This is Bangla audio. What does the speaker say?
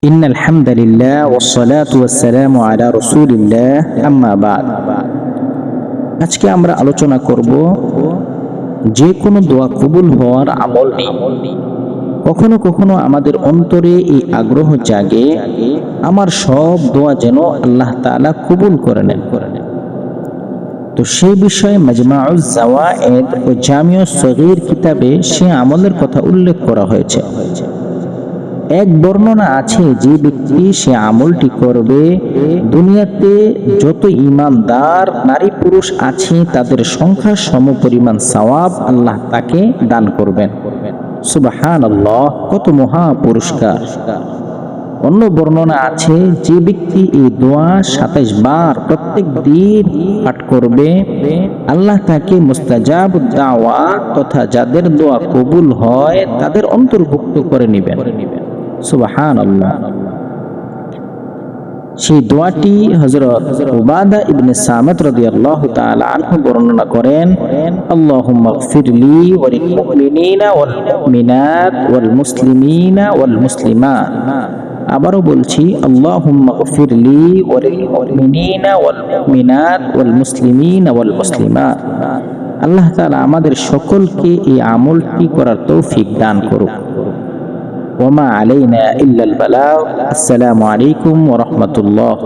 ইন্নাল হামদালিল্লাহ ওয়াসসালাতু ওয়াসসালামু আলা রাসূলিল্লাহ আম্মা বা'দ। আজকে আমরা আলোচনা করব যে কোনো দোয়া কবুল হওয়ার আমল নিয়ে। কখনো কখনো আমাদের অন্তরে এই আগ্রহ জাগে, আমার সব দোয়া যেন আল্লাহ তাআলা কবুল করে নেন। তো সেই বিষয়ে মাজমাউজ জাওয়ায়েদ ও জামিউস সগীর কিতাবে সে আমলের কথা উল্লেখ করা হয়েছে। এক বর্ণনা আছে, যে ব্যক্তি সে আমলটি করবে, দুনিয়াতে যত ঈমানদার নারী পুরুষ আছে তাদের সংখ্যা সমপরিমাণ সওয়াব আল্লাহ তাকে দান করবেন। সুবহানাল্লাহ, কত মহা পুরস্কার! অন্য বর্ণনা আছে, যে ব্যক্তি এই দোয়া 27 বার প্রত্যেক দিন পাঠ করবে, আল্লাহ তাকে মুস্তাজাব দাওয়া তথা যাদের দোয়া কবুল হয় তাদের অন্তর্ভুক্ত করে নেবেন। সুবহানাল্লাহ। সেই দোয়াটি হযরত উবাদা ইবনে সামিত রাদিয়াল্লাহু তাআলা আনহু বর্ণনা করেন, আল্লাহুম্মা গফিরলি ওয়া লিল মুমিনিনা ওয়াল মুমিনাত ওয়াল মুসলিমিনা ওয়াল মুসলিমাত। আবারও বলছি, আল্লাহুম্মা গফিরলি ওয়া লিল মুমিনিনা ওয়াল মুমিনাত ওয়াল মুসলিমিনা ওয়াল মুসলিমাত। আল্লাহ তাআলা আমাদের সকলকে এই আমলটি করার তৌফিক দান করুক। ওয়া মা আলাইনা ইল্লাল বালাগ। আসসালামু আলাইকুম ওয়া রাহমাতুল্লাহ।